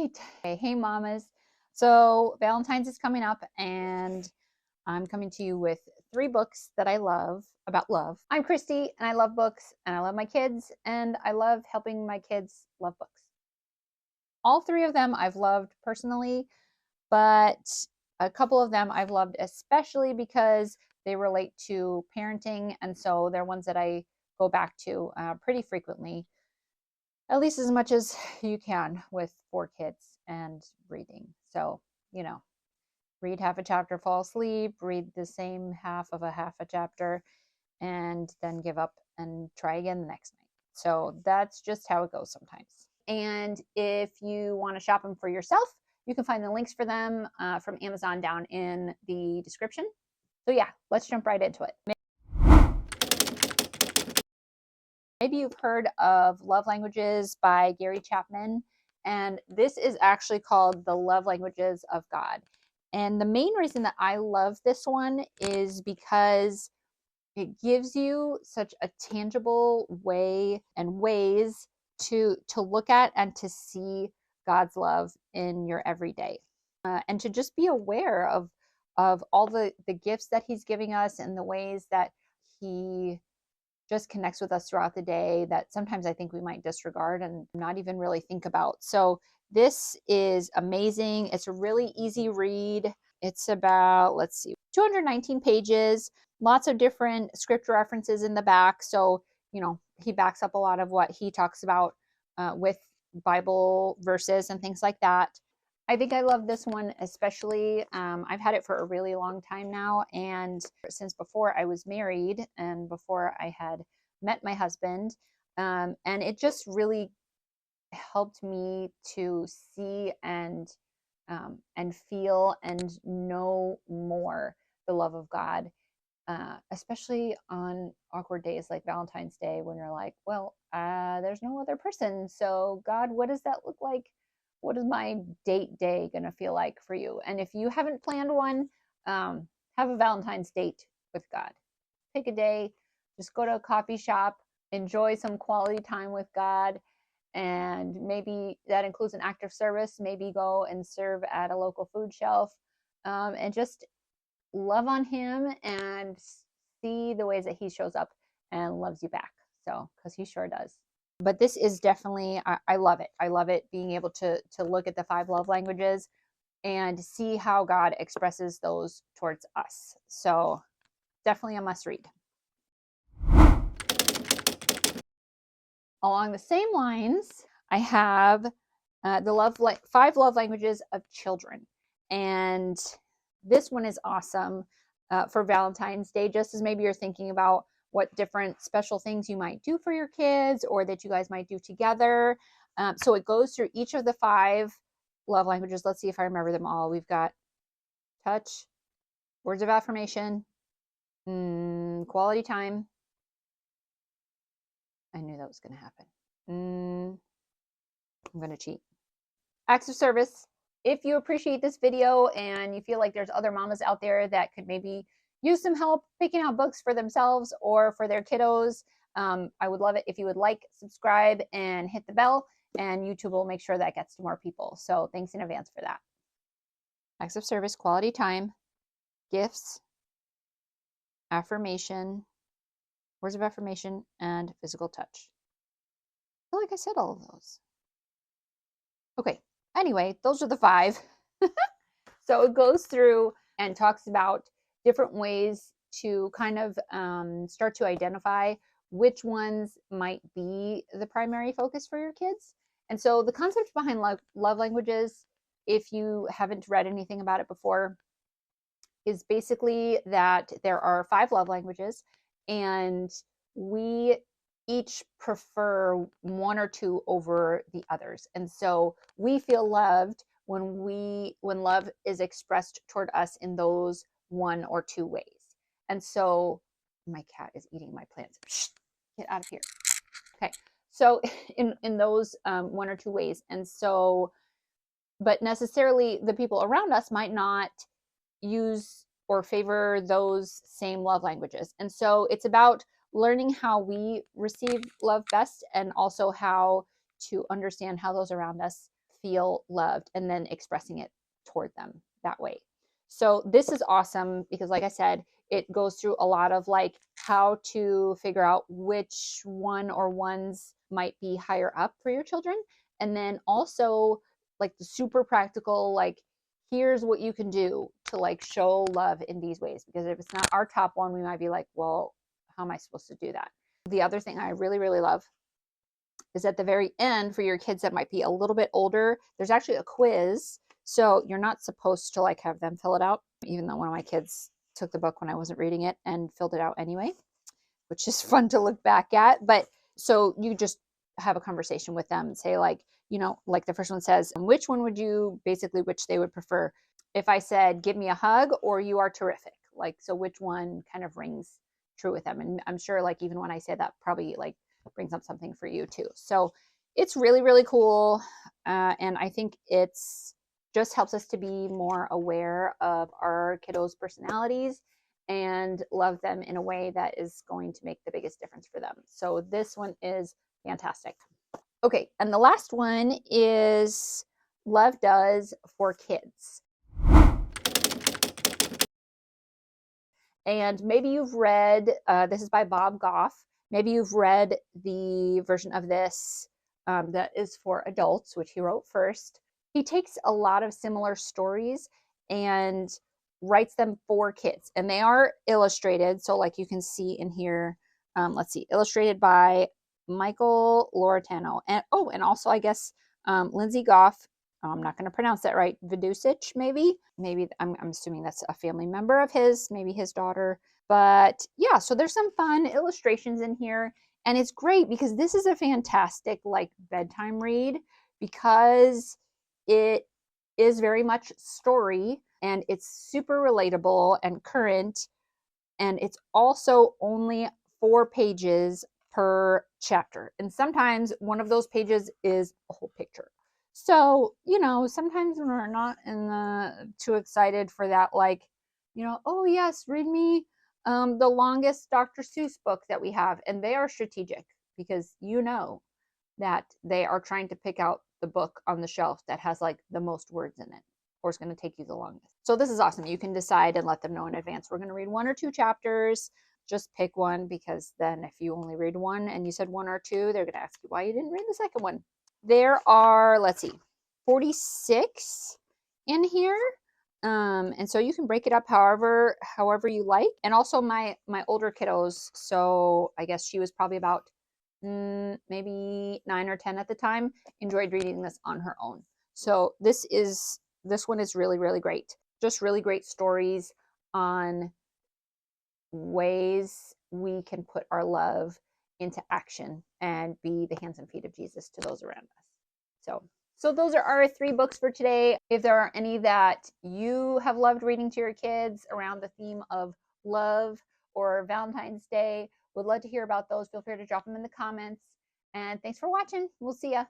right. Hey, mamas. So Valentine's is coming up, and I'm coming to you with 3 books that I love about love. I'm Christy, and I love books, and I love my kids, and I love helping my kids love books. All 3 of them I've loved personally, but a couple of them I've loved especially because they relate to parenting, and so they're ones that I go back to pretty frequently, at least as much as you can with 4 kids and reading. So, you know, read half a chapter, fall asleep, read the same half a chapter, and then give up and try again the next night. So that's just how it goes sometimes. And if you want to shop them for yourself, you can find the links for them from Amazon down in the description. So yeah, let's jump right into it. Maybe you've heard of Love Languages by Gary Chapman, and this is actually called The Love Languages of God. And the main reason that I love this one is because it gives you such a tangible way and ways to look at and to see God's love in your everyday, and to just be aware of all the gifts that He's giving us and the ways that He just connects with us throughout the day that sometimes I think we might disregard and not even really think about. So this is amazing. It's a really easy read. It's about, 219 pages, lots of different scripture references in the back. So, he backs up a lot of what he talks about with Bible verses and things like that. I think I love this one especially. I've had it for a really long time now, and since before I was married and before I had met my husband, and it just really helped me to see and feel and know more the love of God, especially on awkward days like Valentine's Day when you're like, well, there's no other person. So God, what does that look like? What is my date day going to feel like for you? And if you haven't planned one, have a Valentine's date with God. Take a day, just go to a coffee shop, enjoy some quality time with God. And maybe that includes an act of service. Maybe go and serve at a local food shelf, and just love on Him and see the ways that He shows up and loves you back. So, because He sure does. But this is definitely, I love it. I love it being able to look at the 5 love languages and see how God expresses those towards us. So definitely a must read. Along the same lines, I have the 5 love languages of children. And this one is awesome for Valentine's Day, just as maybe you're thinking about what different special things you might do for your kids or that you guys might do together. So it goes through each of the 5 love languages. Let's see if I remember them all. We've got touch, words of affirmation, quality time. I knew that was going to happen. I'm going to cheat. Acts of service. If you appreciate this video and you feel like there's other mamas out there that could maybe use some help picking out books for themselves or for their kiddos, I would love it if you would like, subscribe, and hit the bell, and YouTube will make sure that gets to more people. So thanks in advance for that. Acts of service, quality time, gifts, affirmation, words of affirmation, and physical touch. I feel like I said all of those. Okay, anyway, those are the 5. So it goes through and talks about different ways to kind of start to identify which ones might be the primary focus for your kids. And so the concept behind love languages, if you haven't read anything about it before, is basically that there are 5 love languages, and we each prefer one or 2 over the others. And so we feel loved when love is expressed toward us in those 1 or 2 ways. And so my cat is eating my plants. Shh, get out of here. Okay. So in those 1 or 2 ways. And so, but necessarily the people around us might not use or favor those same love languages. And so it's about learning how we receive love best, and also how to understand how those around us feel loved and then expressing it toward them that way. So this is awesome because, like I said, it goes through a lot of like how to figure out which one or ones might be higher up for your children. And then also like the super practical, like here's what you can do to like show love in these ways. Because if it's not our top one, we might be like, well, how am I supposed to do that? The other thing I really, really love is at the very end for your kids that might be a little bit older, there's actually a quiz. So you're not supposed to like have them fill it out, even though one of my kids took the book when I wasn't reading it and filled it out anyway, which is fun to look back at. But so you just have a conversation with them and say like, you know, like the first one says, which one would you basically, which they would prefer. If I said, give me a hug or you are terrific, like, so which one kind of rings true with them? And I'm sure like, even when I say that, probably like brings up something for you too. So it's really, really cool. And I think it's just helps us to be more aware of our kiddos' personalities and love them in a way that is going to make the biggest difference for them. So this one is fantastic. Okay, and the last one is Love Does for Kids. And maybe you've read, this is by Bob Goff. Maybe you've read the version of this that is for adults, which he wrote first. He takes a lot of similar stories and writes them for kids. And they are illustrated. So like you can see in here, let's see, illustrated by Michael Loretano. And and also I guess Lindsay Goff. I'm not going to pronounce that right. Vidusic, maybe. I'm assuming that's a family member of his, maybe his daughter. But yeah, so there's some fun illustrations in here. And it's great because this is a fantastic like bedtime read because it is very much story and it's super relatable and current. And it's also only 4 pages per chapter. And sometimes one of those pages is a whole picture. So, you know, sometimes when we're not too excited for that, like, you know, oh yes, read me the longest Dr. Seuss book that we have. And they are strategic because you know that they are trying to pick out the book on the shelf that has like the most words in it or it's going to take you the longest. So this is awesome. You can decide and let them know in advance. We're going to read 1 or 2 chapters. Just pick one because then if you only read 1 and you said 1 or 2, they're going to ask you why you didn't read the second one. There are, let's see, 46 in here. And so you can break it up however you like. And also my older kiddos, so I guess she was probably about maybe 9 or 10 at the time, enjoyed reading this on her own. So this one is really, really great. Just really great stories on ways we can put our love into action and be the hands and feet of Jesus to those around us. So those are our 3 books for today. If there are any that you have loved reading to your kids around the theme of love or Valentine's Day, would love to hear about those. Feel free to drop them in the comments. And thanks for watching. We'll see ya.